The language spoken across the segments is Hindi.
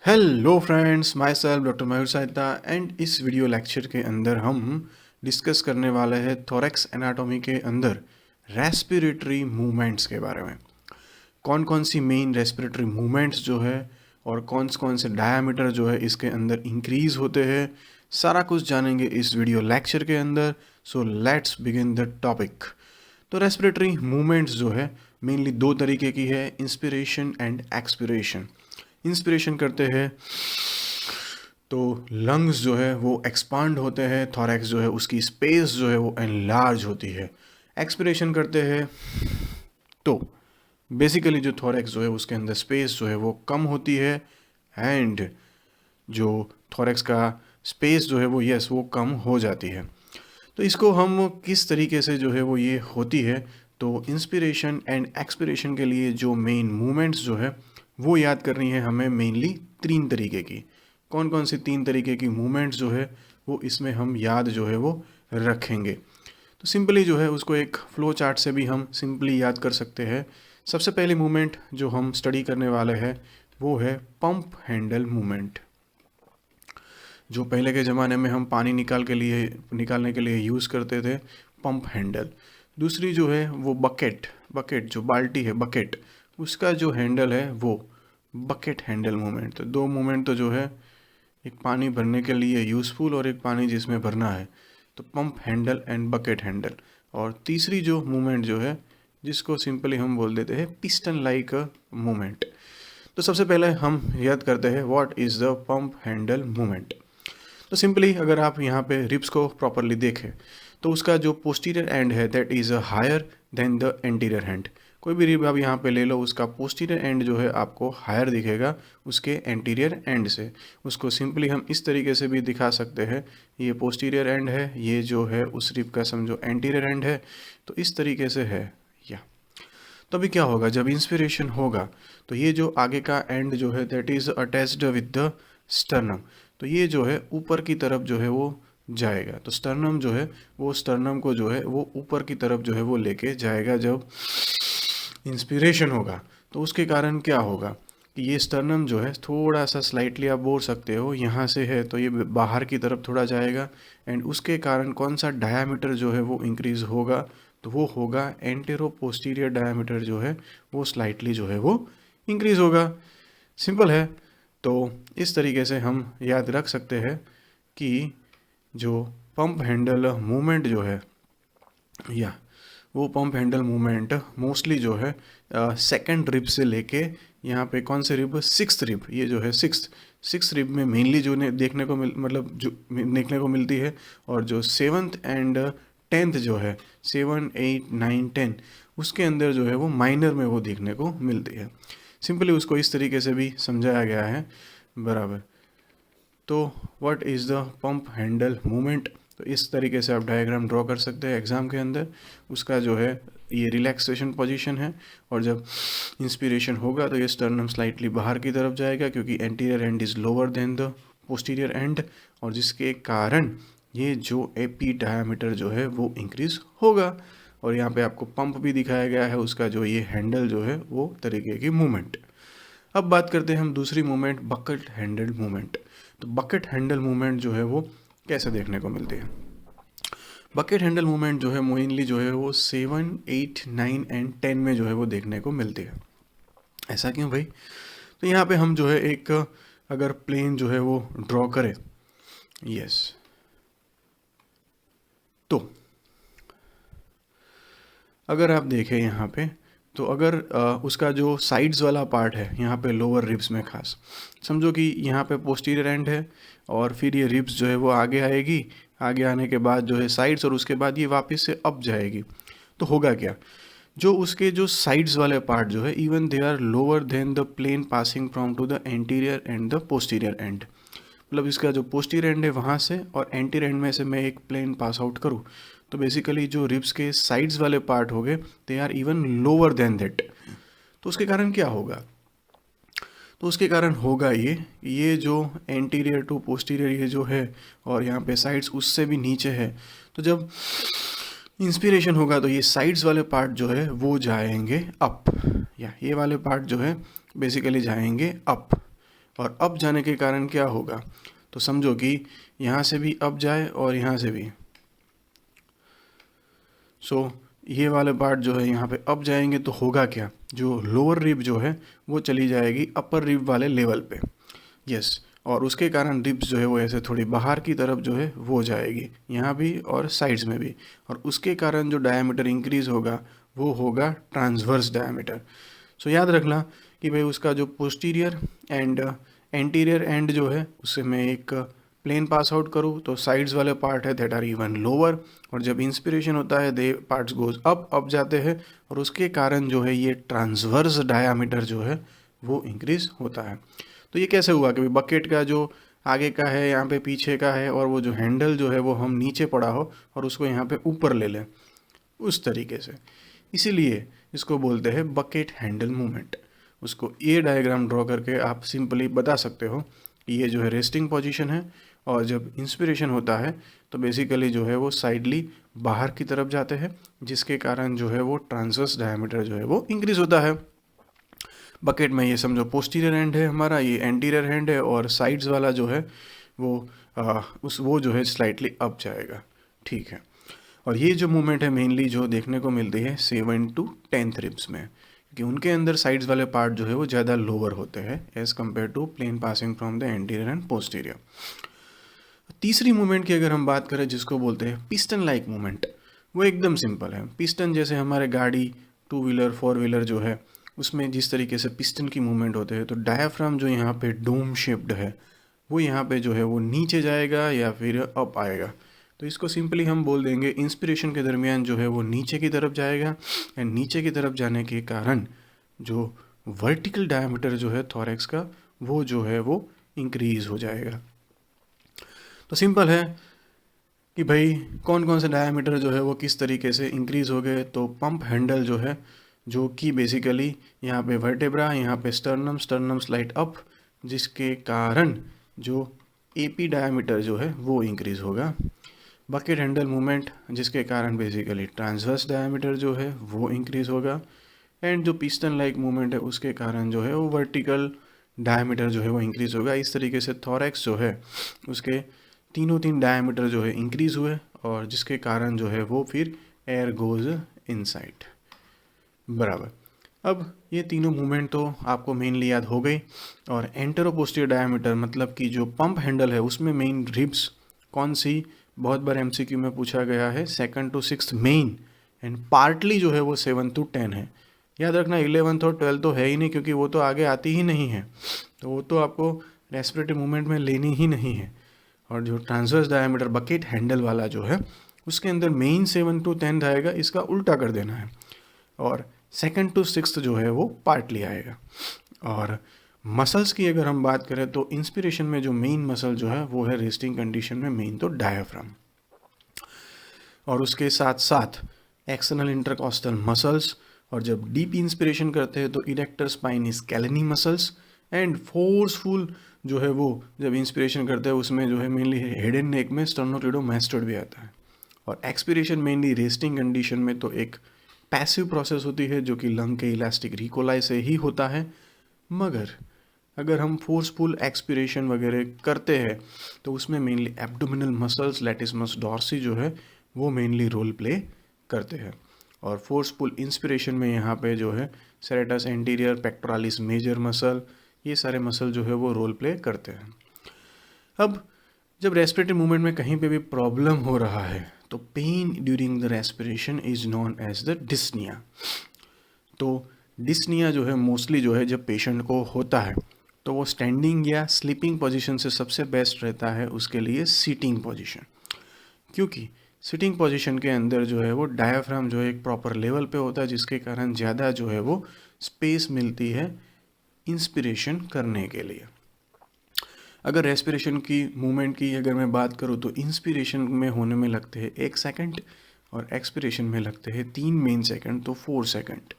Hello friends, my self doctor Mayur Sahita and इस वीडियो लेक्चर के अंदर हम डिस्कस करने वाले हैं थोरैक्स एनाटॉमी के अंदर रेस्पिरेटरी मूवमेंट्स के बारे में। कौन कौन सी मेन रेस्पिरेटरी मूवमेंट्स जो है और कौन से डायामीटर जो है इसके अंदर इंक्रीज होते हैं, सारा कुछ जानेंगे इस वीडियो लेक्चर के अंदर। So let's begin the topic. तो रेस्पिरेटरी मूवमेंट्स जो है मेनली दो तरीके की है, इंस्पिरेशन एंड एक्सपिरेशन। इंस्पिरेशन करते हैं तो लंग्स जो है वो एक्सपांड होते हैं, थोरैक्स जो है उसकी स्पेस जो है वो एनलार्ज होती है। एक्सपिरेशन करते हैं तो बेसिकली जो थोरैक्स जो है उसके अंदर स्पेस जो है वो कम होती है एंड जो थोरैक्स का स्पेस जो है वो कम हो जाती है। तो इसको हम किस तरीके से जो है वो ये होती है, तो इंस्पिरेशन एंड एक्सपिरेशन के लिए जो मेन मूवमेंट्स जो है वो याद करनी है हमें मेनली तीन तरीके की। कौन कौन सी तीन तरीके की मूवमेंट्स जो है वो इसमें हम याद जो है वो रखेंगे। तो सिंपली जो है उसको एक फ्लो चार्ट से भी हम सिंपली याद कर सकते हैं। सबसे पहली मूवमेंट जो हम स्टडी करने वाले हैं वो है पंप हैंडल मूवमेंट, जो पहले के ज़माने में हम पानी निकालने के लिए यूज़ करते थे, पंप हैंडल। दूसरी जो है वो बकेट जो बाल्टी है बकेट, उसका जो हैंडल है वो बकेट हैंडल मूवमेंट। तो दो मूवमेंट तो जो है, एक पानी भरने के लिए यूज़फुल और एक पानी जिसमें भरना है, तो pump handle and bucket handle. और तीसरी जो मूवमेंट जो है जिसको सिंपली हम बोल देते हैं पिस्टन लाइक मूवमेंट। तो सबसे पहले हम याद करते हैं what is the pump handle movement. तो सिंपली अगर आप यहाँ पे रिब्स को प्रॉपरली देखें तो उसका जो पोस्टीरियर एंड है that is higher than the anterior hand. कोई भी रिब आप यहाँ पे ले लो, उसका पोस्टीरियर एंड जो है आपको हायर दिखेगा उसके एंटीरियर एंड से। उसको सिंपली हम इस तरीके से भी दिखा सकते हैं, ये पोस्टीरियर एंड है, ये जो है उस रिब का समझो एंटीरियर एंड है, तो इस तरीके से है या। तो अभी क्या होगा, जब इंस्पिरेशन होगा तो ये जो आगे का एंड जो है that is attached with the sternum, तो ये जो है ऊपर की तरफ जो है वो जाएगा। तो स्टर्नम जो है वो स्टर्नम को जो है वो ऊपर की तरफ जो है वो लेके जाएगा जब इंस्पिरेशन होगा। तो उसके कारण क्या होगा कि ये स्टर्नम जो है थोड़ा सा स्लाइटली आप बोल सकते हो यहाँ से है तो ये बाहर की तरफ थोड़ा जाएगा एंड उसके कारण कौन सा डायामीटर जो है वो इंक्रीज होगा, तो वो होगा एंटेरो पोस्टीरियर डायामीटर जो है वो स्लाइटली जो है वो इंक्रीज होगा। सिंपल है। तो इस तरीके से हम याद रख सकते हैं कि जो पंप हैंडल मूवमेंट जो है या वो पंप हैंडल मूवमेंट मोस्टली जो है सेकंड रिब से लेके यहाँ पे कौन से रिब, सिक्स्थ रिब, ये जो है सिक्स्थ रिब में मेनली जो देखने को देखने को मिलती है। और जो सेवन्थ एंड टेंथ जो है 7, 8, 9, 10 उसके अंदर जो है वो माइनर में वो देखने को मिलती है। सिंपली उसको इस तरीके से भी समझाया गया है बराबर। तो what is the pump handle movement, तो इस तरीके से आप डायग्राम ड्रॉ कर सकते हैं एग्ज़ाम के अंदर। उसका जो है ये रिलैक्सेशन पोजीशन है और जब इंस्पिरेशन होगा तो ये स्टर्नम स्लाइटली बाहर की तरफ जाएगा क्योंकि anterior and is lower than the posterior and, और जिसके कारण ये जो एपी डायामीटर जो है वो इंक्रीज होगा। और यहाँ पे आपको पंप भी दिखाया गया है, उसका जो ये हैंडल जो है वो तरीके की मूवमेंट। अब बात करते हैं हम दूसरी मूवमेंट, बकेट हैंडल मूवमेंट। तो बकेट हैंडल मूवमेंट जो है वो कैसे देखने को मिलती है। बकेट हैंडल मूवमेंट जो है मेनली जो है वो 7, 8, 9 एंड 10 में जो है वो देखने को मिलती है। ऐसा क्यों भाई, तो यहाँ पे हम जो है एक अगर प्लेन जो है वो ड्रॉ करें, यस, तो अगर आप देखें यहाँ पे, तो अगर उसका जो साइड्स वाला पार्ट है यहाँ पे लोअर रिब्स में खास समझो कि यहाँ पे पोस्टीरियर एंड है और फिर ये रिब्स जो है वो आगे आएगी, आगे आने के बाद जो है साइड्स और उसके बाद ये वापस से अप जाएगी। तो होगा क्या, जो उसके जो साइड्स वाले पार्ट जो है even they are lower than the plane passing from to the anterior end the posterior end. मतलब इसका जो पोस्टीरियर एंड है वहाँ से और एंटीरियर एंड में से मैं एक प्लेन पास आउट करूँ तो बेसिकली जो रिब्स के साइड्स वाले पार्ट हो गए they are even lower than that. तो उसके कारण क्या होगा, तो उसके कारण होगा ये जो एंटीरियर टू पोस्टीरियर ये जो है और यहाँ पे साइड्स उससे भी नीचे है, तो जब इंस्पिरेशन होगा तो ये साइड्स वाले पार्ट जो है वो जाएंगे अप, या ये वाले पार्ट जो है बेसिकली जाएंगे अप। और अप जाने के कारण क्या होगा, तो समझो कि यहाँ से भी अप जाए और यहाँ से भी, सो ये वाले पार्ट जो है यहाँ पे अप जाएंगे तो होगा क्या, जो लोअर रिब जो है वो चली जाएगी अपर रिब वाले लेवल पे, यस, और उसके कारण रिब्स जो है वो ऐसे थोड़ी बाहर की तरफ जो है वो जाएगी, यहाँ भी और साइड्स में भी, और उसके कारण जो डायमीटर इंक्रीज होगा वो होगा ट्रांसवर्स डायमीटर। सो याद रखना कि भाई उसका जो पोस्टीरियर एंड एंटीरियर एंड जो है उससे मैं एक प्लेन पास आउट करूँ तो साइड्स वाले पार्ट है दैट आर इवन लोअर, और जब इंस्पिरेशन होता है दे पार्ट्स गोज अप जाते हैं, और उसके कारण जो है ये ट्रांसवर्स डायामीटर जो है वो इंक्रीज होता है। तो ये कैसे हुआ कि बकेट का जो आगे का है यहाँ पे पीछे का है, और वो जो हैंडल जो है वो हम नीचे पड़ा हो और उसको यहाँ पे ऊपर ले लें उस तरीके से, इसीलिए इसको बोलते हैं बकेट हैंडल मूवमेंट। उसको ये डायग्राम ड्रॉ करके आप सिंपली बता सकते हो कि ये जो है रेस्टिंग पोजीशन है, और जब इंस्पिरेशन होता है तो बेसिकली जो है वो साइडली बाहर की तरफ जाते हैं, जिसके कारण जो है वो ट्रांसवर्स डायमीटर जो है वो इंक्रीज होता है। बकेट में ये समझो पोस्टीरियर एंड है हमारा, ये एंटीरियर हैंड है, और साइड्स वाला जो है वो वो जो है स्लाइटली अप जाएगा, ठीक है। और ये जो मूवमेंट है मेनली जो देखने को मिलती है 7 to 10 रिब्स में, क्योंकि उनके अंदर साइड्स वाले पार्ट जो है वो ज़्यादा लोअर होते हैं as compare to plane passing from the anterior end posterior. तीसरी मूवमेंट की अगर हम बात करें जिसको बोलते हैं पिस्टन लाइक मूवमेंट, वो एकदम सिंपल है। पिस्टन जैसे हमारे गाड़ी 2 व्हीलर 4 व्हीलर जो है उसमें जिस तरीके से पिस्टन की मूवमेंट होते हैं, तो डायाफ्राम जो यहाँ पे डोम शेप्ड है वो यहाँ पे जो है वो नीचे जाएगा या फिर अप आएगा। तो इसको सिंपली हम बोल देंगे इंस्पिरेशन के दरमियान जो है वो नीचे की तरफ जाएगा, एंड नीचे की तरफ जाने के कारण जो वर्टिकल डायमीटर जो है थोरैक्स का वो जो है वो इंक्रीज हो जाएगा। तो सिंपल है कि भाई कौन कौन से डायमीटर जो है वो किस तरीके से इंक्रीज हो गए। तो पंप हैंडल जो है जो कि बेसिकली यहाँ पे वर्टेब्रा, यहाँ पे स्टर्नम स्लाइड अप, जिसके कारण जो एपी डायमीटर जो है वो इंक्रीज होगा। बकेट हैंडल मूवमेंट जिसके कारण बेसिकली ट्रांसवर्स डायमीटर जो है वो इंक्रीज होगा, एंड जो पिस्टन लाइक मूवमेंट है उसके कारण जो है वो वर्टिकल डायमीटर जो है वो इंक्रीज होगा। इस तरीके से थोरैक्स जो है उसके तीन डायमीटर जो है इंक्रीज हुए, और जिसके कारण जो है वो फिर एयर गोज इनसाइड, बराबर। अब ये तीनों मूवमेंट तो आपको मेनली याद हो गई। और एंटेरोपोस्टीरियर डायमीटर मतलब कि जो पंप हैंडल है उसमें मेन रिब्स कौन सी, बहुत बार एमसीक्यू में पूछा गया है 2nd to 6th main, and partly जो है वो 7 to 10 है। याद रखना 11th और 12th तो है ही नहीं, क्योंकि वो तो आगे आती ही नहीं है, तो वो तो आपको रेस्पिरेटरी मूवमेंट में लेनी ही नहीं है। और जो ट्रांसवर्स डायमीटर बकेट हैंडल वाला जो है उसके अंदर मेन 7 to 10 आएगा, इसका उल्टा कर देना है, और 2nd to 6th जो है वो पार्टली आएगा। और मसल्स की अगर हम बात करें तो इंस्पिरेशन में जो मेन मसल जो है वो है रेस्टिंग कंडीशन में मेन तो डायाफ्राम, और उसके साथ साथ एक्सटर्नल इंटरकॉस्टल मसल्स, और जब डीप इंस्पिरेशन करते हैं तो erector spinae scaleni muscles, and forceful जो है वो जब इंस्पिरेशन करते हैं उसमें जो है मेनली हेड एंड नेक में स्टर्नोक्लेडोमास्टोइड भी आता है। और एक्सपिरेशन मेनली रेस्टिंग कंडीशन में तो एक पैसिव प्रोसेस होती है जो कि लंग के इलास्टिक रिकोलाई से ही होता है, मगर अगर हम फोर्सफुल एक्सपिरेशन वगैरह करते हैं तो उसमें mainly abdominal muscles latissimus dorsi जो है वो मेनली रोल प्ले करते हैं। और फोर्सफुल इंस्पिरेशन में यहाँ पे जो है serratus anterior pectoralis major muscle, ये सारे मसल जो है वो रोल प्ले करते हैं। अब जब रेस्पिरेटरी मूवमेंट में कहीं पे भी प्रॉब्लम हो रहा है तो pain during the respiration is known as the dyspnoea. तो डिस्निया जो है मोस्टली जो है जब पेशेंट को होता है तो वो स्टैंडिंग या स्लीपिंग पोजीशन से सबसे बेस्ट रहता है उसके लिए सीटिंग पोजीशन, क्योंकि सिटिंग पोजीशन के अंदर जो है वो डायाफ्राम जो है एक प्रॉपर लेवल पे होता है, जिसके कारण ज़्यादा जो है वो स्पेस मिलती है इंस्पिरेशन करने के लिए। अगर रेस्पिरेशन की मूवमेंट की अगर मैं बात करूँ तो इंस्पिरेशन में होने में लगते हैं 1 सेकंड, और एक्सपिरेशन में लगते हैं 3 मेन सेकंड, तो 4 सेकंड।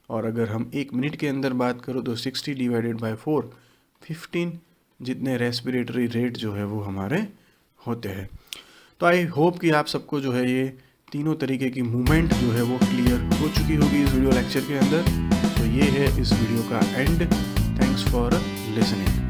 और अगर हम 1 मिनट के अंदर बात करो तो 60 डिवाइडेड बाय 4 15 जितने रेस्पिरेटरी रेट जो है वो हमारे होते हैं। तो आई होप कि आप सबको जो है ये तीनों तरीके की मूवमेंट जो है वो क्लियर हो चुकी होगी इस वीडियो लेक्चर के अंदर। तो ये है इस वीडियो का एंड। Thanks for listening.